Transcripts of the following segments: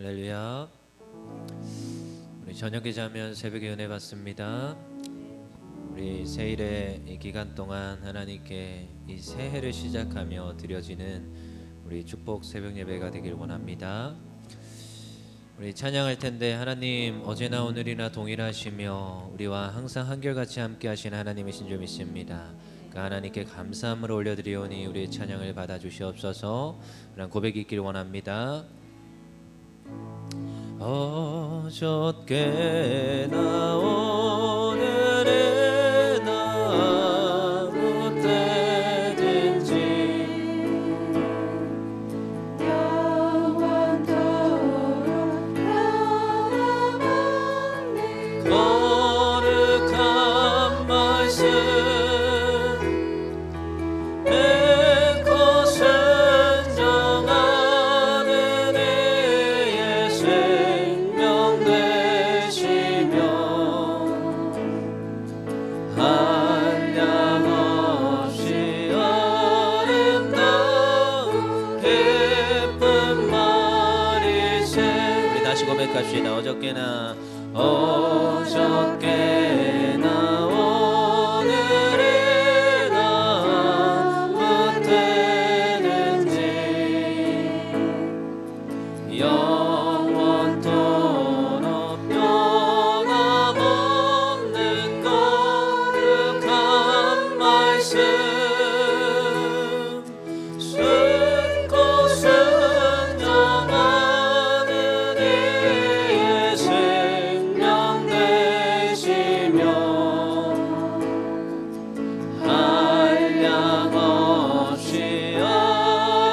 할렐루야. 우리 저녁에 자면 새벽에 은혜 받습니다. 우리 새일의 이 기간 동안 하나님께 이 새해를 시작하며 드려지는 우리 축복 새벽 예배가 되길 원합니다. 우리 찬양할 텐데, 하나님 어제나 오늘이나 동일하시며 우리와 항상 한결같이 함께 하신 하나님이신 줄 믿습니다. 그 하나님께 감사함을 올려드리오니 우리의 찬양을 받아주시옵소서. 그런 고백이 있길 원합니다. 어저께나 오늘이나 아무 때든지 영원토록 변함없는 거룩한 말씀 내 것은 정하는 이의 생명 되시며 한량없이 아름다운 기쁜 말이세. 우리 다시 고백합시다. 어저께나 오늘이나 아무 때든지 영원토록 변함없는 거룩한 말씀 쓴 것은 정하는 이의 생명 되시며 한량없이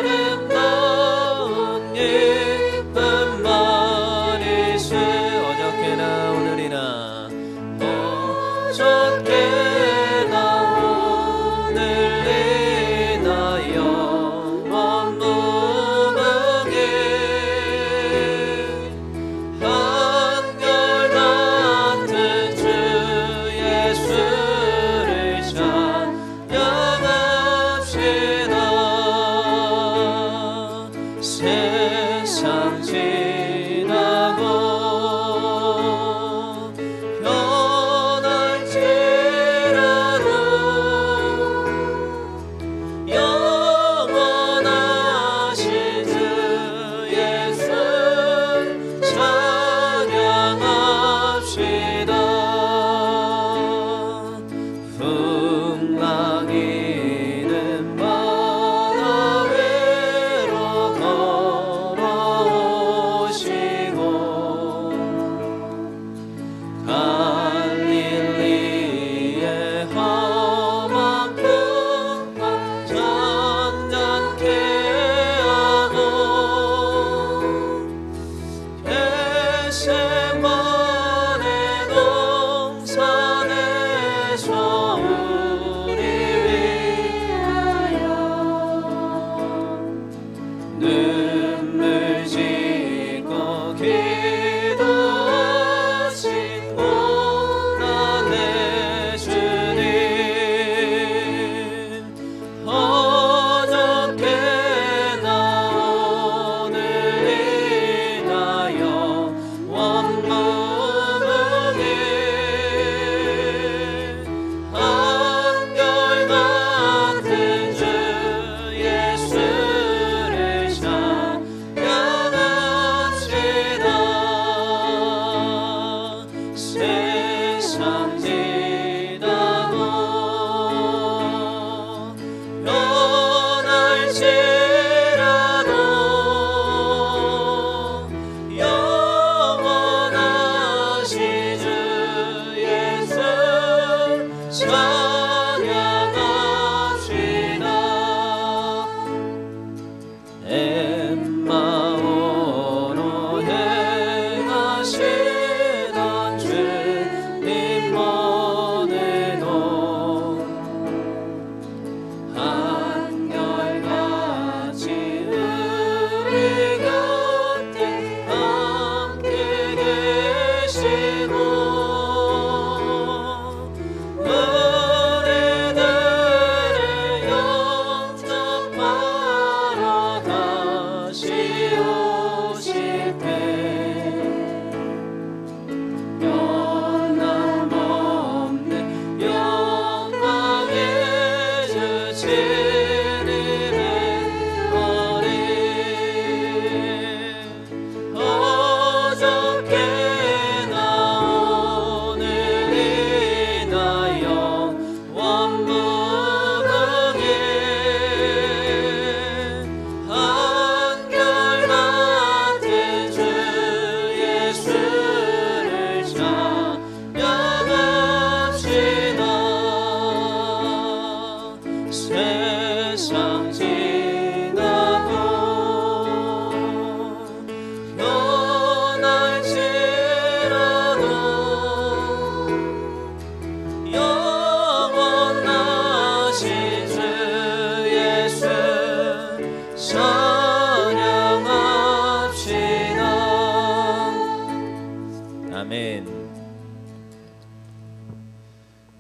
아름다운 기쁜 말이세. 어저께나 오늘이나 영원 무궁히 한결같은 주 예수를 찬양합시다. 세상 지나고 변할지라도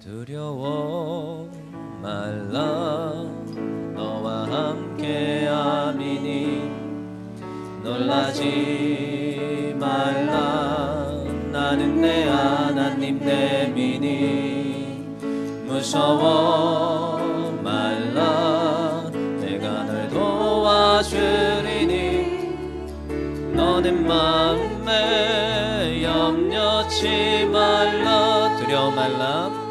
두려워 말라 너와 함께함이니 놀라지 말라 나는 내 하나님 내 민이 무서워 말라 내가 널 도와주리니 너는 마음에 염려치 말라 두려워 말라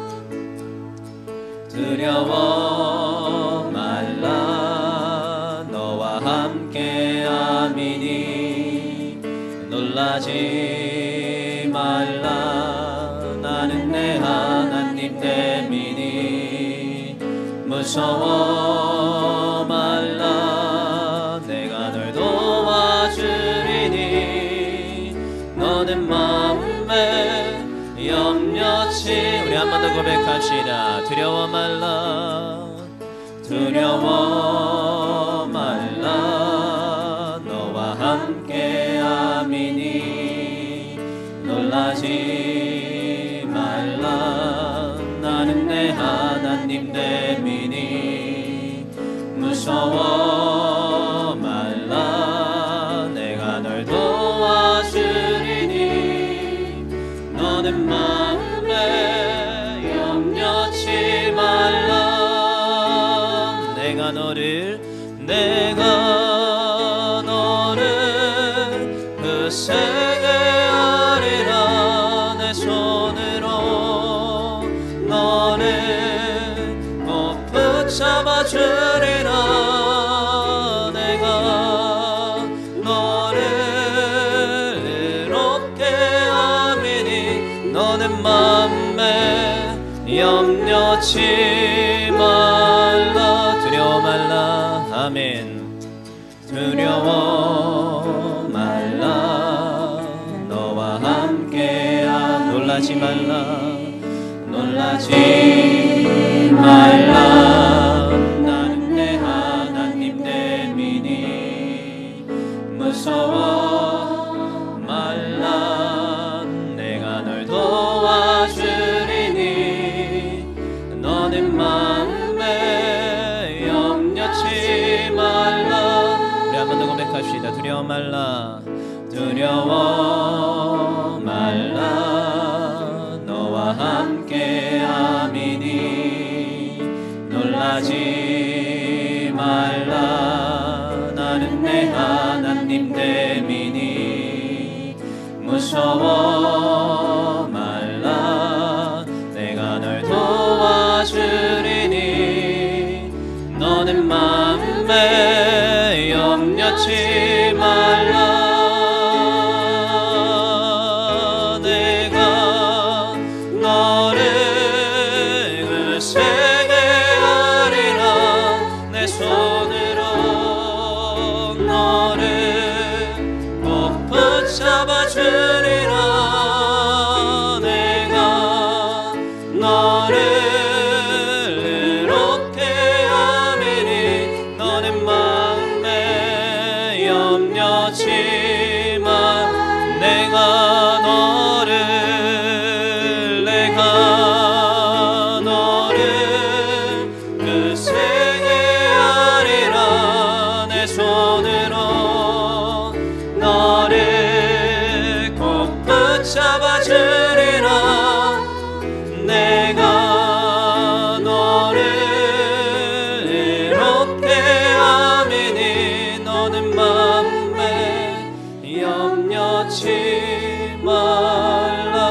두려워 말라 너와 함께함이니 놀라지 말라 나는 내 하나님 내 민이 무서워 말라 내가 널 도와주리니 너는 마음에 염려치 우리 한 번 더 고백합시다. 두려워 말라 두려워 말라 너와 함께함이니 놀라지 말라 나는 내 하나님 내 민이 무서워 말라 내가 널 도와주리니 너는 마음에 염려치 말라 내가 너를 그 세계 아리라 내 손으로 너를 꼭 붙잡아 주리라 내가 너를 이롭게 함이니 너는 마음에 염려치 말라 두려워 말라 아멘 두려워 말라 너와 함께야 놀라지 말라 놀라지 말라 나는 내 하나님 내 민이 무서워 말라 내가 널 도와주리니 너는 마음에 염려치 말라 우리 한 번 더 고백합시다. 두려워 말라 두려워 말라 너와 함께함이니 놀라지 말라 나는 내 하나님 내 민이 무서워 말라 내가 널 도와주리니 너는 마음에 염려치 말라 내가 너를 그 세계 아리라 내 손으로 너를 꼭 붙잡아 주리라 내가 너를 이롭게 함이니 너는 마음에 염려치 마 내가 너를 그 세계 아리라 내 손으로 너를 꼭 붙잡아 주리라 내가 너를 이롭게 함이니 너는 마음에 염려치 말라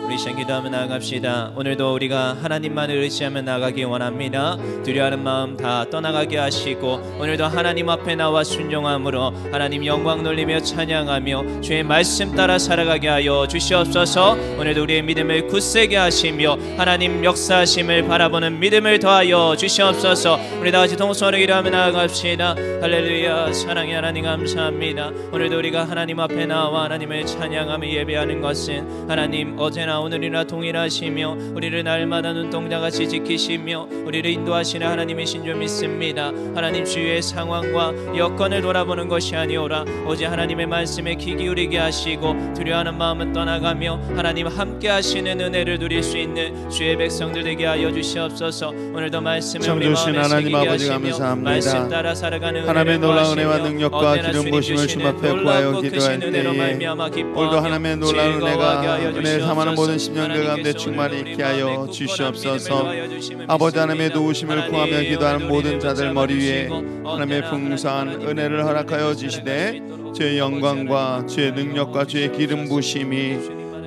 우리 시간 기도하며 나아갑시다. 오늘도 우리가 하나님만을 의지하며 나가기 원합니다. 두려워하는 마음 다 떠나가게 하시고 오늘도 하나님 앞에 나와 순종함으로 하나님 영광 돌리며 찬양하며 주의 말씀 따라 살아가게 하여 주시옵소서. 오늘도 우리의 믿음을 굳세게 하시며 하나님 역사하심을 바라보는 믿음을 더하여 주시옵소서. 우리 다같이 동성으로 기도하며 나아갑시다. 할렐루야. 사랑의 하나님 감사합니다. 오늘도 우리가 하나님 앞에 나와 하나님을 찬양하며 예배하는 것은 하나님 어제나 오늘이나 동일한 일하시며 우리를 날마다 눈동자같이 지키시며 우리를 인도하시는 하나님이신 줄 믿습니다. 하나님 주위의 상황과 여건을 돌아보는 것이 아니오라 오직 하나님의 말씀에 귀 기울이게 하시고 두려워하는 마음은 떠나가며 하나님 함께 하시는 은혜를 누릴 수 있는 주의 백성들 되게 하여 주시옵소서. 오늘도 말씀을 우리 마음에 하나님 새기게 아버지 하시며 감사합니다. 말씀 따라 살아가는 하나님의 은혜를 놀라운 은혜와 구하시며 능력과 언제나 기름 부으심을 주님 주님 앞에 주시는 구하여 놀랍고 기도할 크신 은혜로 때에 말미암아 기뻐하며 오늘도 하나님의 놀라운 즐거워하게 하여 은혜가 은혜 삼하는 모든 주시옵소서. 심령들 가운데 하나님께서 충만히 오늘도 있게 우리 하여 마음에 굳건한 주시옵소서. 믿음을 더하여 주심을 아버지 하나님의 믿습니다. 도우심을 하나님, 구하며 기도하는 오늘도 모든 우리를 자들 머리 위에 붙잡아주시고 하나님의 언제나 풍성한 하나님 은혜를 하나님 허락하여 하나님 주시되 하나님 주의 영광과 주의 능력과 주의 기름 부심이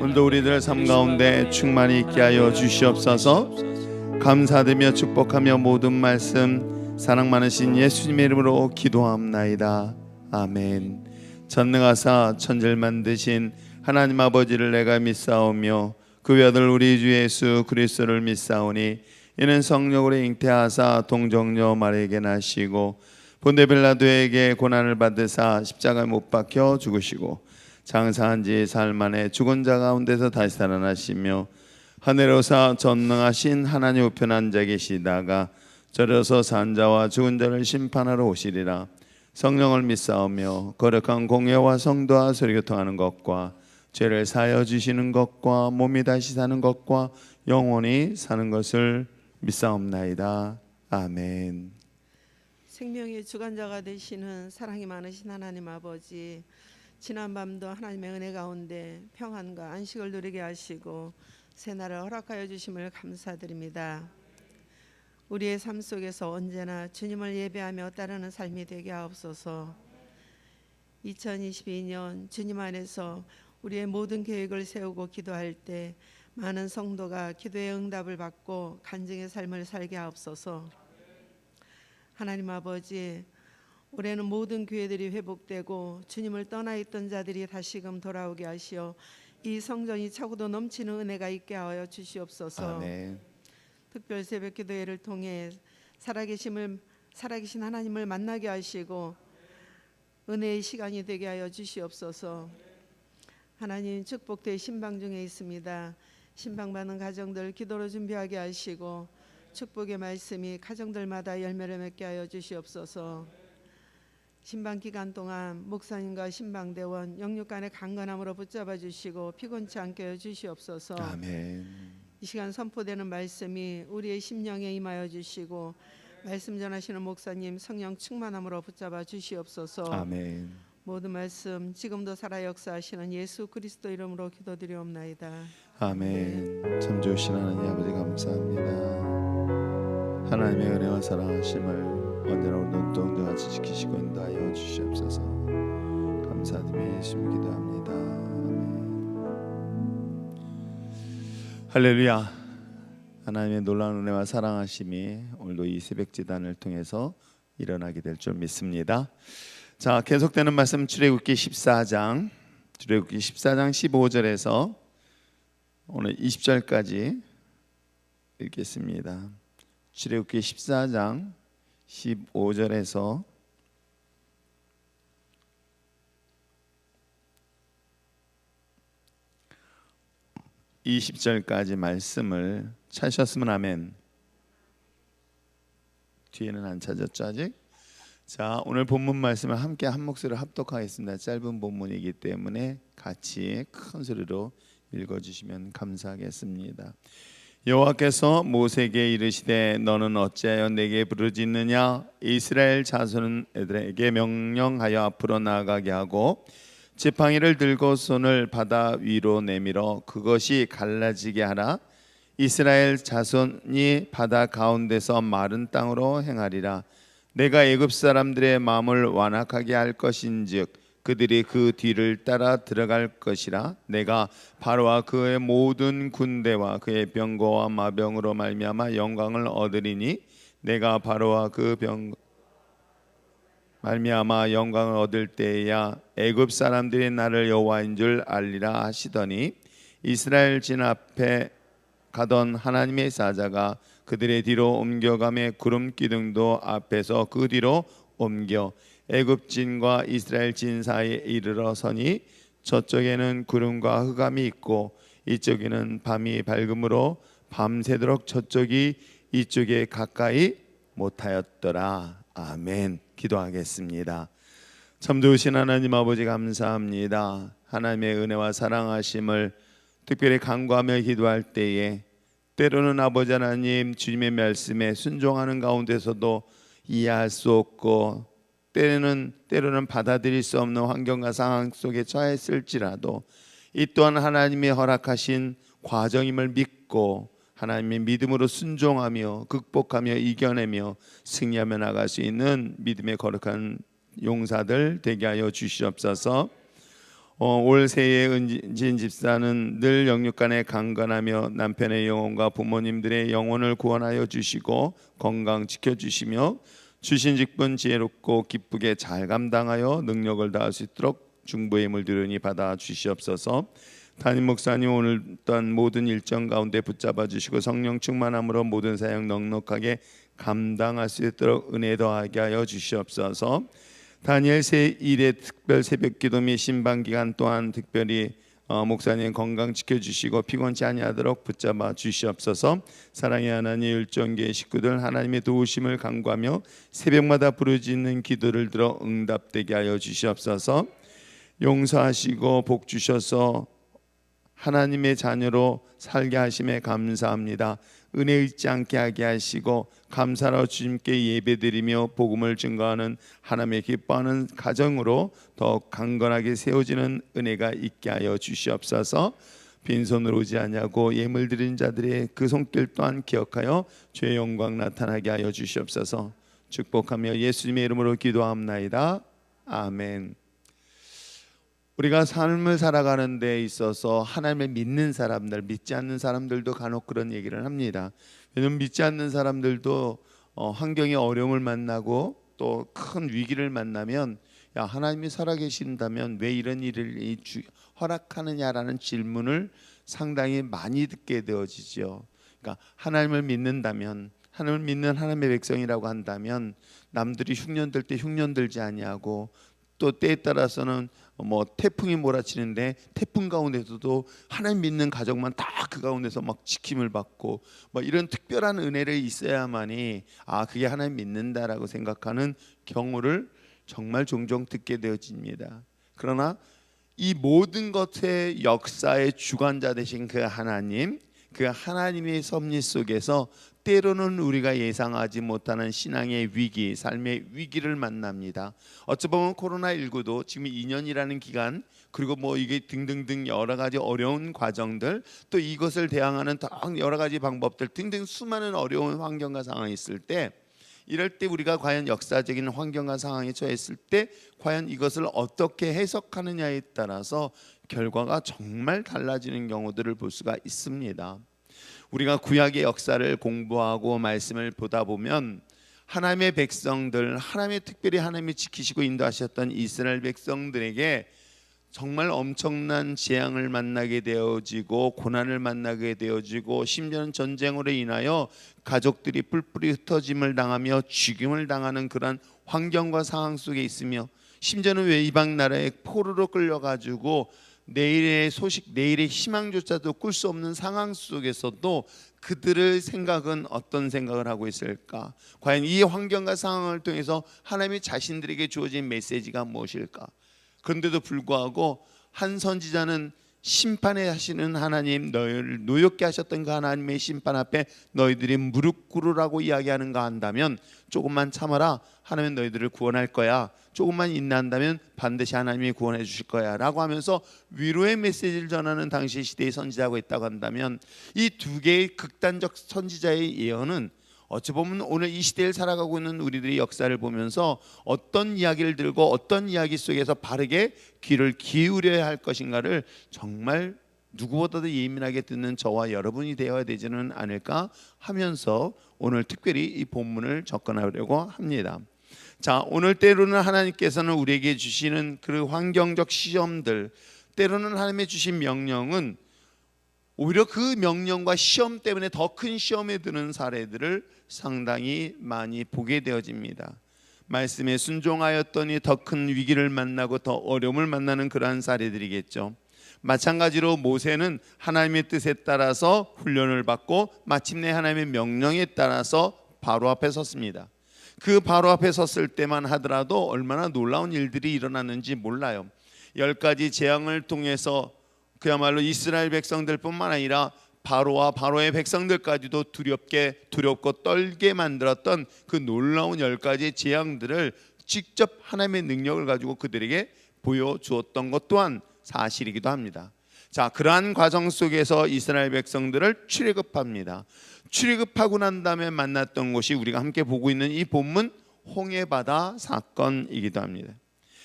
오늘도 우리들 삶 가운데 충만히 있게 하여 주시옵소서. 감사드리며 축복하며 모든 말씀 사랑 많으신 예수님의 이름으로 기도합나이다. 아멘. 전능하사 천지를 만드신 하나님 아버지를 내가 믿사오며 그 외아들 우리 주 예수 그리스도를 믿사오니 이는 성령으로 잉태하사 동정녀 마리아에게 나시고 본데 빌라도에게 고난을 받으사 십자가에 못 박혀 죽으시고 장사한 지 사흘 만에 죽은 자 가운데서 다시 살아나시며 하늘로사 전능하신 하나님 우편 앉아 계시다가 저려서 산 자와 죽은 자를 심판하러 오시리라. 성령을 믿사오며 거룩한 공예와 성도와 서리교통하는 것과 죄를 사하여 주시는 것과 몸이 다시 사는 것과 영원히 사는 것을 믿사옵나이다. 아멘. 생명의 주관자가 되시는 사랑이 많으신 하나님 아버지, 지난밤도 하나님의 은혜 가운데 평안과 안식을 누리게 하시고 새날을 허락하여 주심을 감사드립니다. 우리의 삶 속에서 언제나 주님을 예배하며 따르는 삶이 되게 하옵소서. 2022년 주님 안에서 우리의 모든 계획을 세우고 기도할 때 많은 성도가 기도의 응답을 받고 간증의 삶을 살게 하옵소서. 하나님 아버지, 올해는 모든 교회들이 회복되고 주님을 떠나 있던 자들이 다시금 돌아오게 하시어 이 성전이 차고도 넘치는 은혜가 있게 하여 주시옵소서. 아멘. 특별 새벽 기도회를 통해 살아계신 하나님을 만나게 하시고 은혜의 시간이 되게 하여 주시옵소서. 하나님, 축복대 신방 중에 있습니다. 신방받는 가정들 기도로 준비하게 하시고 축복의 말씀이 가정들마다 열매를 맺게 하여 주시옵소서. 신방 기간 동안 목사님과 신방대원 영육간의 강건함으로 붙잡아 주시고 피곤치 않게 해 주시옵소서. 아멘. 이 시간 선포되는 말씀이 우리의 심령에 임하여 주시고 말씀 전하시는 목사님 성령 충만함으로 붙잡아 주시옵소서. 아멘. 모든 말씀 지금도 살아 역사하시는 예수 그리스도 이름으로 기도드리옵나이다. 아멘. 참 좋으신 하나님 아버지 감사합니다. 하나님의 은혜와 사랑하심을 언제나 우리 눈동자같이 지키시고 인도하여 주시옵소서. 감사드리며 예수님 기도합니다. 아멘. 할렐루야. 하나님의 놀라운 은혜와 사랑하심이 오늘도 이 새벽지단을 통해서 일어나게 될 줄 믿습니다. 자, 계속되는 말씀 출애굽기 14장 15절에서 오늘 20절까지 읽겠습니다. 출애굽기 14장 15절에서 20절까지 말씀을 찾으셨으면 아멘. 뒤에는 안 찾았죠 아직? 자, 오늘 본문 말씀을 함께 한 목소리로 합독하겠습니다. 짧은 본문이기 때문에 같이 큰 소리로 읽어주시면 감사하겠습니다. 여호와께서 모세에게 이르시되 너는 어찌하여 내게 부르짖느냐? 이스라엘 자손들에게 명령하여 앞으로 나아가게 하고 지팡이를 들고 손을 바다 위로 내밀어 그것이 갈라지게 하라. 이스라엘 자손이 바다 가운데서 마른 땅으로 행하리라. 내가 애굽 사람들의 마음을 완악하게 할 것인즉 그들이 그 뒤를 따라 들어갈 것이라. 내가 바로와 그의 모든 군대와 그의 병거와 마병으로 말미암아 영광을 얻으리니 내가 바로와 그 병 말미암아 영광을 얻을 때에야 애굽 사람들이 나를 여호와인 줄 알리라 하시더니 이스라엘 진 앞에 가던 하나님의 사자가 그들의 뒤로 옮겨가매 구름 기둥도 앞에서 그 뒤로 옮겨 애굽 진과 이스라엘 진 사이에 이르러 서니 저쪽에는 구름과 흑암이 있고 이쪽에는 밤이 밝음으로 밤새도록 저쪽이 이쪽에 가까이 못하였더라. 아멘. 기도하겠습니다. 참 좋으신 하나님 아버지 감사합니다. 하나님의 은혜와 사랑하심을 특별히 간구하며 기도할 때에 때로는 아버지 하나님 주님의 말씀에 순종하는 가운데서도 이해할 수 없고 때로는 받아들일 수 없는 환경과 상황 속에 처했을지라도 이 또한 하나님의 허락하신 과정임을 믿고 하나님의 믿음으로 순종하며 극복하며 이겨내며 승리하며 나갈 수 있는 믿음의 거룩한 용사들 되게 하여 주시옵소서. 올 새해 은진 집사는 늘 영육간에 강건하며 남편의 영혼과 부모님들의 영혼을 구원하여 주시고 건강 지켜주시며 주신 직분 지혜롭고 기쁘게 잘 감당하여 능력을 다할 수 있도록 중보의 힘을 드러니 받아 주시옵소서. 담임 목사님 오늘 또한 모든 일정 가운데 붙잡아 주시고 성령 충만함으로 모든 사역 넉넉하게 감당할 수 있도록 은혜 더하게 하여 주시옵소서. 다니엘 새1의 특별 새벽기도 및 신방기간 또한 특별히 목사님 건강 지켜주시고 피곤치 아니하도록 붙잡아 주시옵소서. 사랑의 하나님 율정교회 식구들 하나님의 도우심을 간구하며 새벽마다 부르짖는 기도를 들어 응답되게 하여 주시옵소서. 용서하시고 복 주셔서 하나님의 자녀로 살게 하심에 감사합니다. 은혜 잊지 않게 하게 하시고 감사로 주님께 예배드리며 복음을 증거하는 하나님의 기뻐하는 가정으로 더욱 강건하게 세워지는 은혜가 있게 하여 주시옵소서. 빈손으로 오지 아니하고 예물 드린 자들의 그 손길 또한 기억하여 주의 영광 나타나게 하여 주시옵소서. 축복하며 예수님의 이름으로 기도합나이다. 아멘. 우리가 삶을 살아가는 데 있어서 하나님을 믿는 사람들, 믿지 않는 사람들도 간혹 그런 얘기를 합니다. 왜냐하면 믿지 않는 사람들도 환경의 어려움을 만나고 또 큰 위기를 만나면 야, 하나님이 살아계신다면 왜 이런 일을 허락하느냐라는 질문을 상당히 많이 듣게 되어지죠. 그러니까 하나님을 믿는다면, 하나님을 믿는 하나님의 백성이라고 한다면 남들이 흉년 들 때 흉년 들지 아니하고 또 때에 따라서는 태풍이 몰아치는데 태풍 가운데서도 하나님 믿는 가정만 다 그 가운데서 막 지킴을 받고 이런 특별한 은혜를 있어야만이 그게 하나님 믿는다라고 생각하는 경우를 정말 종종 듣게 되어집니다. 그러나 이 모든 것의 역사의 주관자 되신 그 하나님, 그 하나님의 섭리 속에서 때로는 우리가 예상하지 못하는 신앙의 위기, 삶의 위기를 만납니다. 어찌 보면 코로나19도 지금 2년이라는 기간, 그리고 이게 등등등 여러 가지 어려운 과정들, 또 이것을 대항하는 여러 가지 방법들 등등 수많은 어려운 환경과 상황이 있을 때, 이럴 때 우리가 과연 역사적인 환경과 상황에 처했을 때 과연 이것을 어떻게 해석하느냐에 따라서 결과가 정말 달라지는 경우들을 볼 수가 있습니다. 우리가 구약의 역사를 공부하고 말씀을 보다 보면 하나님의 백성들, 하나님의 특별히 하나님이 지키시고 인도하셨던 이스라엘 백성들에게 정말 엄청난 재앙을 만나게 되어지고 고난을 만나게 되어지고 심지어는 전쟁으로 인하여 가족들이 뿔뿔이 흩어짐을 당하며 죽임을 당하는 그런 환경과 상황 속에 있으며 심지어는 외이방 나라에 포로로 끌려가지고 내일의 소식, 내일의 희망조차도 꿀 수 없는 상황 속에서도 그들의 생각은 어떤 생각을 하고 있을까? 과연 이 환경과 상황을 통해서 하나님이 자신들에게 주어진 메시지가 무엇일까? 그런데도 불구하고 한 선지자는 심판에 하시는 하나님, 너희를 노엽게 하셨던 그 하나님의 심판 앞에 너희들이 무릎 꿇으라고 이야기하는가 한다면 조금만 참아라, 하나님은 너희들을 구원할 거야, 조금만 인내한다면 반드시 하나님이 구원해 주실 거야 라고 하면서 위로의 메시지를 전하는 당시 시대의 선지자가 있다고 한다면 이 두 개의 극단적 선지자의 예언은 어찌 보면 오늘 이 시대를 살아가고 있는 우리들의 역사를 보면서 어떤 이야기를 들고 어떤 이야기 속에서 바르게 귀를 기울여야 할 것인가를 정말 누구보다도 예민하게 듣는 저와 여러분이 되어야 되지는 않을까 하면서 오늘 특별히 이 본문을 접근하려고 합니다. 자, 오늘 때로는 하나님께서는 우리에게 주시는 그 환경적 시험들, 때로는 하나님의 주신 명령은 오히려 그 명령과 시험 때문에 더 큰 시험에 드는 사례들을 상당히 많이 보게 되어집니다. 말씀에 순종하였더니 더 큰 위기를 만나고 더 어려움을 만나는 그러한 사례들이겠죠. 마찬가지로 모세는 하나님의 뜻에 따라서 훈련을 받고 마침내 하나님의 명령에 따라서 바로 앞에 섰습니다. 그 바로 앞에 섰을 때만 하더라도 얼마나 놀라운 일들이 일어났는지 몰라요. 10가지 재앙을 통해서 그야말로 이스라엘 백성들뿐만 아니라 바로와 바로의 백성들까지도 두렵고 떨게 만들었던 그 놀라운 10가지 재앙들을 직접 하나님의 능력을 가지고 그들에게 보여주었던 것 또한 사실이기도 합니다. 자, 그러한 과정 속에서 이스라엘 백성들을 출애굽합니다. 출애굽하고 난 다음에 만났던 것이 우리가 함께 보고 있는 이 본문 홍해바다 사건이기도 합니다.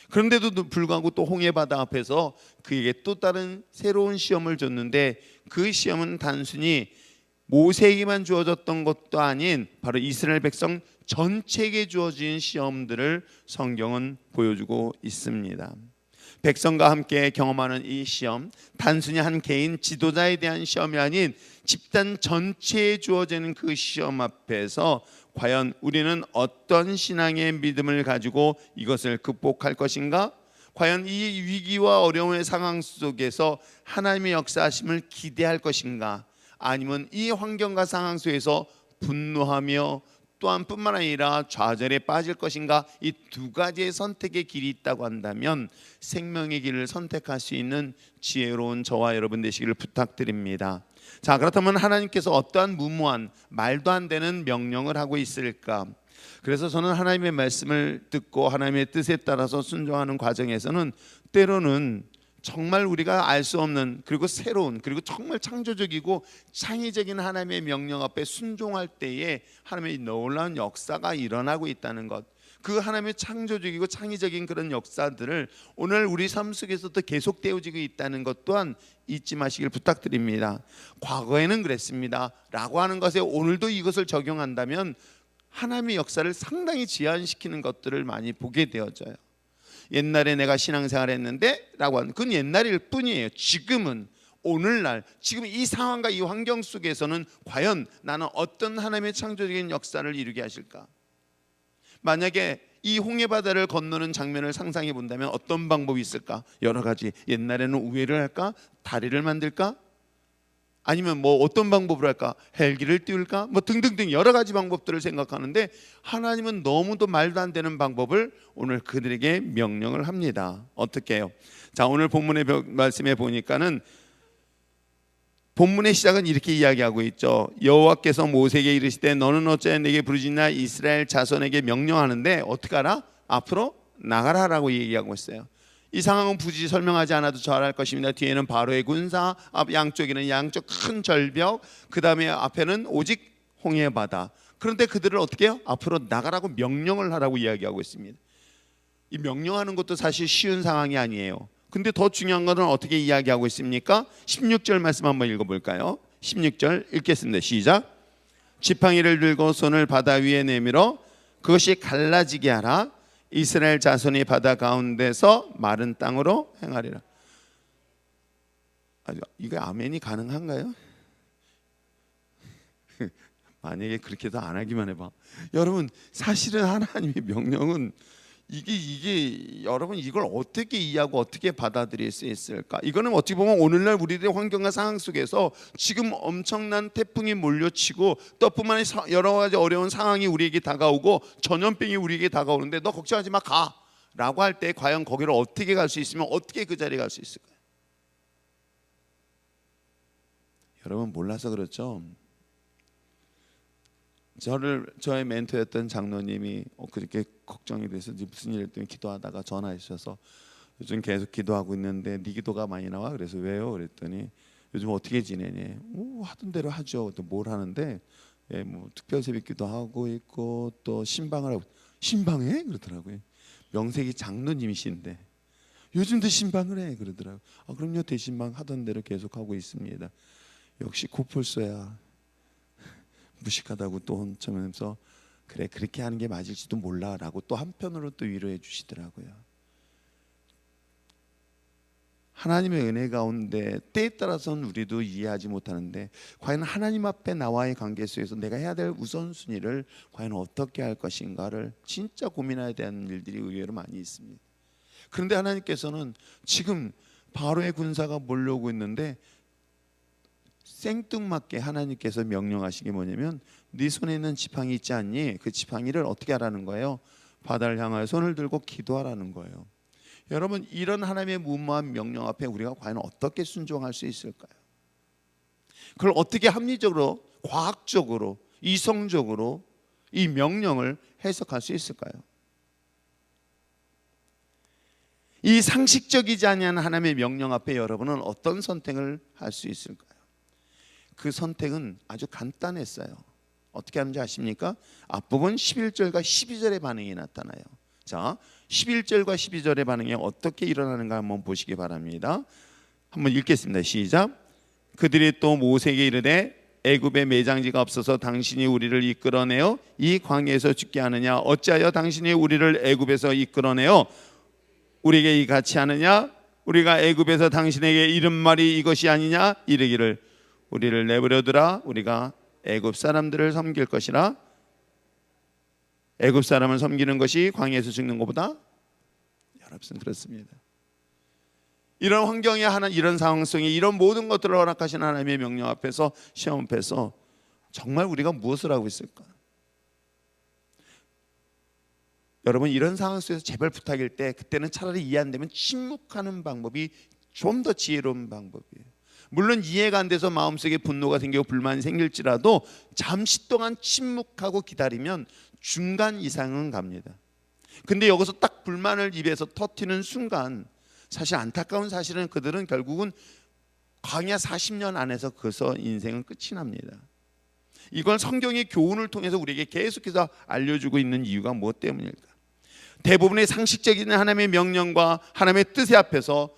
그런데도 불구하고 또 홍해바다 앞에서 그에게 또 다른 새로운 시험을 줬는데 그 시험은 단순히 모세에게만 주어졌던 것도 아닌 바로 이스라엘 백성 전체에게 주어진 시험들을 성경은 보여주고 있습니다. 백성과 함께 경험하는 이 시험, 단순히 한 개인 지도자에 대한 시험이 아닌 집단 전체에 주어지는 그 시험 앞에서 과연 우리는 어떤 신앙의 믿음을 가지고 이것을 극복할 것인가? 과연 이 위기와 어려움의 상황 속에서 하나님의 역사하심을 기대할 것인가? 아니면 이 환경과 상황 속에서 분노하며 또한 뿐만 아니라 좌절에 빠질 것인가? 이 두 가지의 선택의 길이 있다고 한다면 생명의 길을 선택할 수 있는 지혜로운 저와 여러분 되시기를 부탁드립니다. 자, 그렇다면 하나님께서 어떠한 무모한 말도 안 되는 명령을 하고 있을까? 그래서 저는 하나님의 말씀을 듣고 하나님의 뜻에 따라서 순종하는 과정에서는 때로는 정말 우리가 알 수 없는 그리고 새로운 그리고 정말 창조적이고 창의적인 하나님의 명령 앞에 순종할 때에 하나님의 놀라운 역사가 일어나고 있다는 것, 그 하나님의 창조적이고 창의적인 그런 역사들을 오늘 우리 삶 속에서도 계속되어지고 있다는 것 또한 잊지 마시길 부탁드립니다. 과거에는 그랬습니다 라고 하는 것에 오늘도 이것을 적용한다면 하나님의 역사를 상당히 제한시키는 것들을 많이 보게 되어져요. 옛날에 내가 신앙생활을 했는데 라고 하는 그건 옛날일 뿐이에요. 지금은 오늘날 지금 이 상황과 이 환경 속에서는 과연 나는 어떤 하나님의 창조적인 역사를 이루게 하실까? 만약에 이 홍해바다를 건너는 장면을 상상해 본다면 어떤 방법이 있을까? 여러 가지. 옛날에는 우회를 할까? 다리를 만들까? 아니면 뭐 어떤 방법으로 할까? 헬기를 띄울까? 뭐 등등등 여러 가지 방법들을 생각하는데 하나님은 너무도 말도 안 되는 방법을 오늘 그들에게 명령을 합니다. 어떻게 해요? 자, 오늘 본문의 말씀에 보니까는 본문의 시작은 이렇게 이야기하고 있죠. 여호와께서 모세에게 이르시되 너는 어찌하여 내게 부르짖나 이스라엘 자손에게 명령하는데 어떻게 하라? 앞으로 나가라라고 얘기하고 있어요. 이 상황은 굳이 설명하지 않아도 잘 알 것입니다. 뒤에는 바로의 군사, 앞 양쪽에는 양쪽 큰 절벽, 그 다음에 앞에는 오직 홍해바다. 그런데 그들을 어떻게 해요? 앞으로 나가라고 명령을 하라고 이야기하고 있습니다. 이 명령하는 것도 사실 쉬운 상황이 아니에요. 근데 더 중요한 것은 어떻게 이야기하고 있습니까? 16절 말씀 한번 읽어볼까요? 16절 읽겠습니다. 시작. 지팡이를 들고 손을 바다 위에 내밀어 그것이 갈라지게 하라. 이스라엘 자손이 바다 가운데서 마른 땅으로 행하리라. 이거 아멘이 가능한가요? 만약에 그렇게도 안 하기만 해봐. 여러분 사실은 하나님의 명령은 이게 여러분 이걸 어떻게 이해하고 어떻게 받아들일 수 있을까? 이거는 어떻게 보면 오늘날 우리들의 환경과 상황 속에서 지금 엄청난 태풍이 몰려치고 또뿐만 아니라 여러 가지 어려운 상황이 우리에게 다가오고 전염병이 우리에게 다가오는데 너 걱정하지 마 가 라고 할 때 과연 거기를 어떻게 갈 수 있으면 어떻게 그 자리에 갈 수 있을까요? 여러분 몰라서 그렇죠. 저의 멘토였던 장로님이 그렇게 걱정이 돼서 무슨 일 때문에 기도하다가 전화해 주셔서 요즘 계속 기도하고 있는데 네 기도가 많이 나와. 그래서 왜요? 그랬더니 요즘 어떻게 지내니? 하던 대로 하죠. 또 뭘 하는데 뭐 특별 새벽 기도하고 있고 또 신방을 하고. 신방해? 그러더라고요. 명색이 장로님이신데 요즘도 신방을 해 그러더라고요. 그럼요, 대신방 하던 대로 계속 하고 있습니다. 역시 고폴소야. 무식하다고 또 혼자면서 그래 그렇게 하는 게 맞을지도 몰라라고 또 한편으로 또 위로해 주시더라고요. 하나님의 은혜 가운데 때에 따라서는 우리도 이해하지 못하는데 과연 하나님 앞에 나와의 관계 속에서 내가 해야 될 우선순위를 과연 어떻게 할 것인가를 진짜 고민해야 되는 일들이 의외로 많이 있습니다. 그런데 하나님께서는 지금 바로의 군사가 몰려오고 있는데 생뚱맞게 하나님께서 명령하신 게 뭐냐면 네 손에 있는 지팡이 있지 않니? 그 지팡이를 어떻게 하라는 거예요? 바다를 향하여 손을 들고 기도하라는 거예요. 여러분, 이런 하나님의 무모한 명령 앞에 우리가 과연 어떻게 순종할 수 있을까요? 그걸 어떻게 합리적으로, 과학적으로, 이성적으로 이 명령을 해석할 수 있을까요? 이 상식적이지 아니한 하나님의 명령 앞에 여러분은 어떤 선택을 할 수 있을까요? 그 선택은 아주 간단했어요. 어떻게 하는지 아십니까? 앞부분 11절과 12절의 반응이 나타나요. 자, 11절과 12절의 반응이 어떻게 일어나는가 한번 보시기 바랍니다. 한번 읽겠습니다. 시작. 그들이 또 모세에게 이르되 애굽에 매장지가 없어서 당신이 우리를 이끌어내어 이 광야에서 죽게 하느냐? 어찌하여 당신이 우리를 애굽에서 이끌어내어 우리에게 이같이 하느냐? 우리가 애굽에서 당신에게 이른 말이 이것이 아니냐? 이르기를 우리를 내버려두라. 우리가 애굽 사람들을 섬길 것이라. 애굽 사람을 섬기는 것이 광야에서 죽는 것보다, 여러분 그렇습니다. 이런 환경에 이런 상황 속에 이런 모든 것들을 허락하신 하나님의 명령 앞에서, 시험 앞에서 정말 우리가 무엇을 하고 있을까? 여러분, 이런 상황 속에서 제발 부탁일 때 그때는 차라리 이해 안 되면 침묵하는 방법이 좀 더 지혜로운 방법이에요. 물론 이해가 안 돼서 마음속에 분노가 생기고 불만이 생길지라도 잠시 동안 침묵하고 기다리면 중간 이상은 갑니다. 근데 여기서 딱 불만을 입에서 터뜨리는 순간, 사실 안타까운 사실은 그들은 결국은 광야 40년 안에서 거기서 인생은 끝이 납니다. 이걸 성경의 교훈을 통해서 우리에게 계속해서 알려주고 있는 이유가 무엇 때문일까? 대부분의 상식적인 하나님의 명령과 하나님의 뜻의 앞에서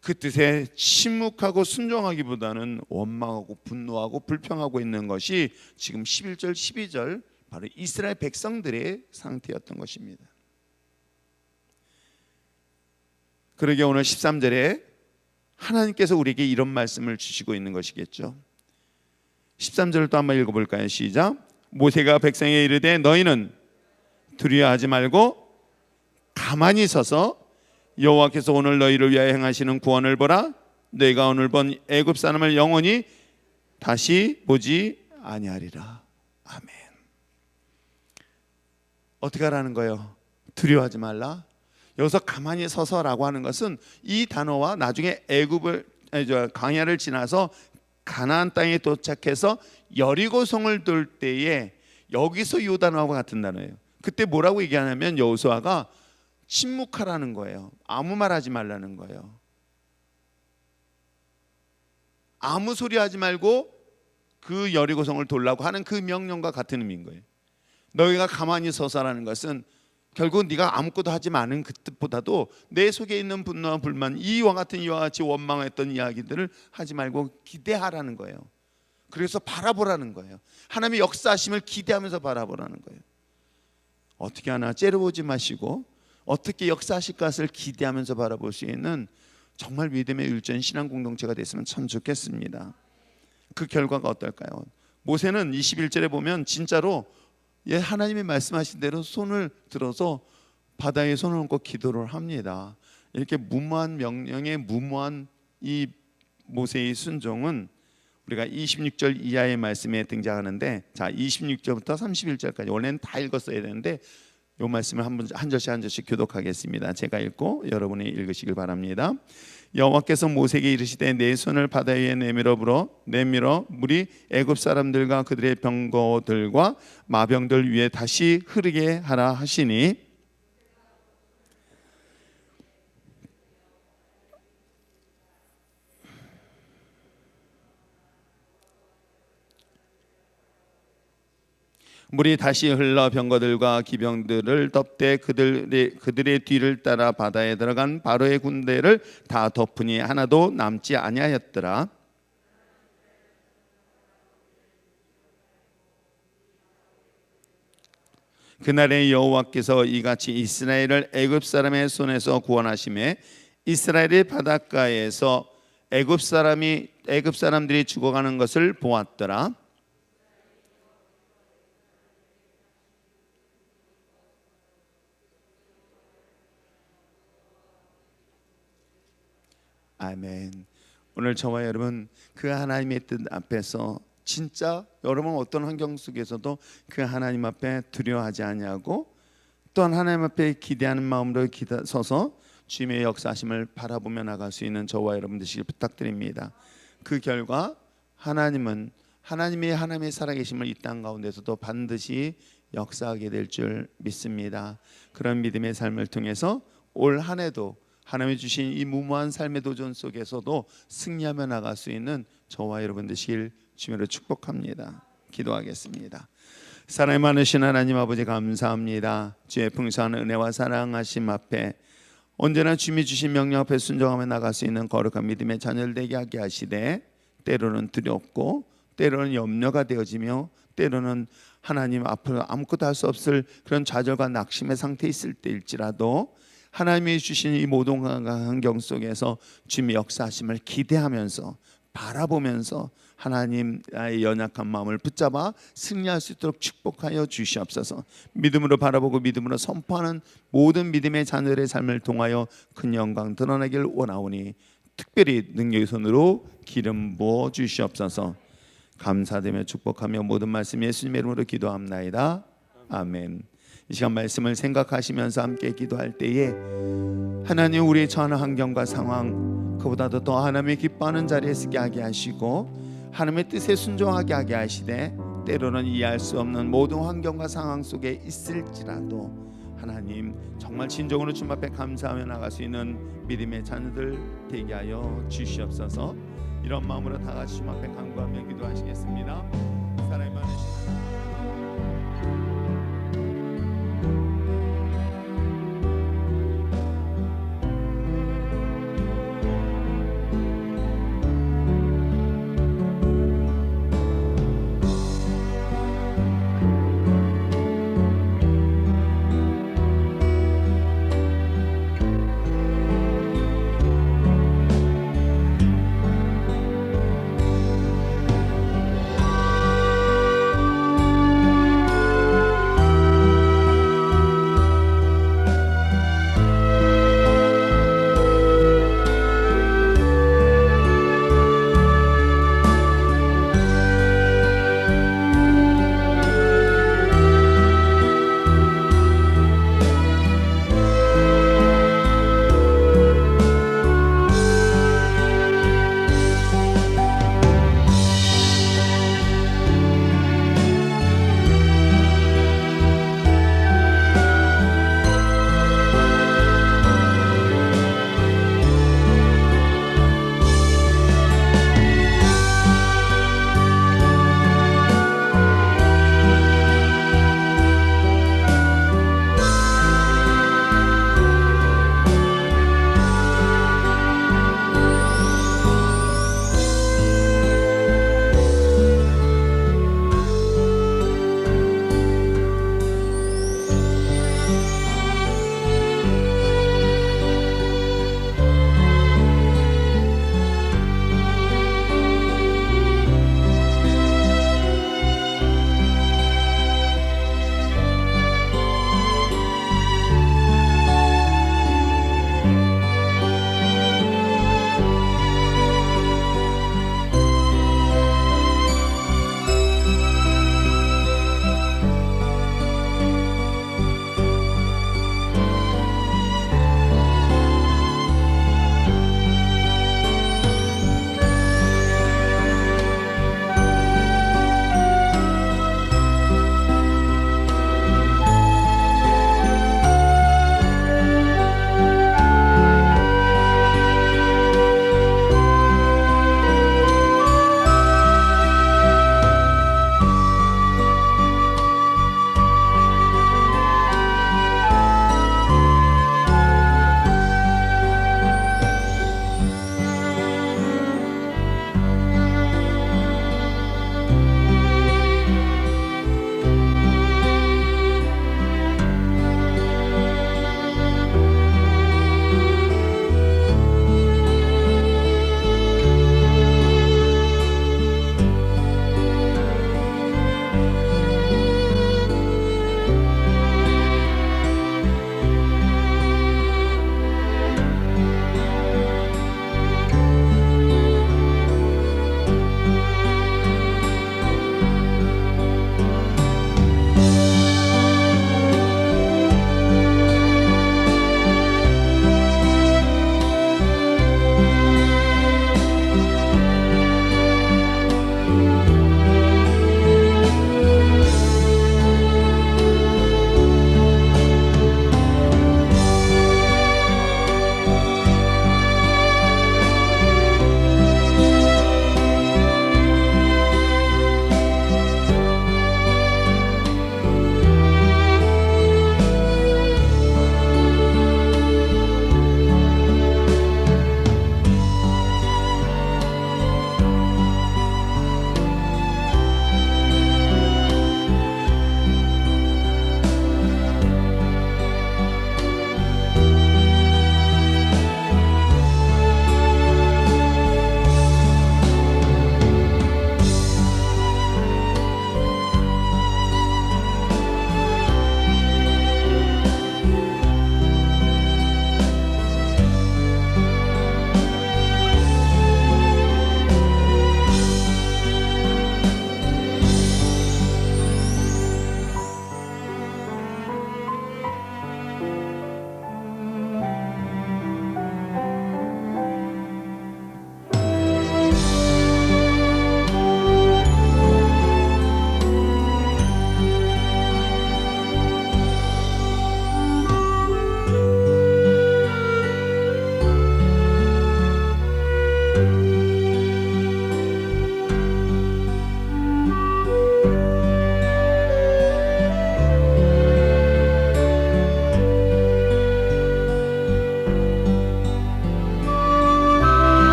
그 뜻에 침묵하고 순종하기보다는 원망하고 분노하고 불평하고 있는 것이 지금 11절 12절 바로 이스라엘 백성들의 상태였던 것입니다. 그러게 오늘 13절에 하나님께서 우리에게 이런 말씀을 주시고 있는 것이겠죠. 13절을 또 한번 읽어볼까요? 시작. 모세가 백성에게 이르되 너희는 두려워하지 말고 가만히 서서 여호와께서 오늘 너희를 위하여 행하시는 구원을 보라. 너희가 오늘 본 애굽 사람을 영원히 다시 보지 아니하리라. 아멘. 어떻게 하라는 거예요? 두려워하지 말라. 여기서 가만히 서서라고 하는 것은 이 단어와 나중에 광야를 지나서 가나안 땅에 도착해서 여리고성을 돌 때에 여기서 이 단어와 같은 단어예요. 그때 뭐라고 얘기하냐면 여호수아가 침묵하라는 거예요. 아무 말하지 말라는 거예요. 아무 소리 하지 말고 그 여리고성을 돌라고 하는 그 명령과 같은 의미인 거예요. 너희가 가만히 서서라는 것은 결국 네가 아무것도 하지 않은 그 뜻보다도 내 속에 있는 분노와 불만, 이와 같이 원망했던 이야기들을 하지 말고 기대하라는 거예요. 그래서 바라보라는 거예요. 하나님의 역사하심을 기대하면서 바라보라는 거예요. 어떻게 하나 째려보지 마시고 어떻게 역사하실 것을 기대하면서 바라볼 수 있는 정말 믿음의 율전 신앙 공동체가 됐으면 참 좋겠습니다. 그 결과가 어떨까요? 모세는 21절에 보면 진짜로 하나님이 말씀하신 대로 손을 들어서 바다에 손을 얹고 기도를 합니다. 이렇게 무모한 명령에 무모한 이 모세의 순종은 우리가 26절 이하의 말씀에 등장하는데, 자 26절부터 31절까지 원래는 다 읽었어야 되는데 이 말씀을 한 절씩 교독하겠습니다. 제가 읽고 여러분이 읽으시길 바랍니다. 여호와께서 모세에게 이르시되 내 손을 바다 위에 내밀어 물이 애굽 사람들과 그들의 병거들과 마병들 위에 다시 흐르게 하라 하시니 물이 다시 흘러 병거들과 기병들을 덮되 그들의 뒤를 따라 바다에 들어간 바로의 군대를 다 덮으니 하나도 남지 아니하였더라. 그날에 여호와께서 이같이 이스라엘을 애굽 사람의 손에서 구원하심에 이스라엘의 바닷가에서 애굽 사람들이 죽어가는 것을 보았더라. 아멘. 오늘 저와 여러분 그 하나님의 뜻 앞에서 진짜 여러분 어떤 환경 속에서도 그 하나님 앞에 두려워하지 아니하고 또한 하나님 앞에 기대하는 마음으로 서서 주님의 역사하심을 바라보며 나갈 수 있는 저와 여러분 되시길 부탁드립니다. 그 결과 하나님은 하나님의 살아계심을 이 땅 가운데서도 반드시 역사하게 될 줄 믿습니다. 그런 믿음의 삶을 통해서 올 한 해도 하나님이 주신 이 무모한 삶의 도전 속에서도 승리하며 나갈 수 있는 저와 여러분 되시길 주님으로 축복합니다. 기도하겠습니다. 사랑이 많으신 하나님 아버지 감사합니다. 주의 풍성한 은혜와 사랑하심 앞에 언제나 주님이 주신 명령 앞에 순종하며 나갈 수 있는 거룩한 믿음의 자녀들 되게 하게 하시되 때로는 두렵고 때로는 염려가 되어지며 때로는 하나님 앞으로 아무것도 할 수 없을 그런 좌절과 낙심의 상태에 있을 때일지라도 하나님이 주신 이 모든 환경 속에서 주님의 역사하심을 기대하면서 바라보면서 하나님 나의 연약한 마음을 붙잡아 승리할 수 있도록 축복하여 주시옵소서. 믿음으로 바라보고 믿음으로 선포하는 모든 믿음의 자녀들의 삶을 통하여 큰 영광 드러나길 원하오니 특별히 능력의 손으로 기름 부어 주시옵소서. 감사드리며 축복하며 모든 말씀 예수님의 이름으로 기도합나이다. 아멘. 이 시간 말씀을 생각하시면서 함께 기도할 때에 하나님 우리의 처한 환경과 상황 그보다도 더 하나님의 기뻐하는 자리에 서게 하게 하시고 하나님의 뜻에 순종하게 하게 하시되 때로는 이해할 수 없는 모든 환경과 상황 속에 있을지라도 하나님 정말 진정으로 주님 앞에 감사하며 나갈 수 있는 믿음의 자녀들 되게 하여 주시옵소서. 이런 마음으로 다 같이 주님 앞에 간구하며 기도하시겠습니다.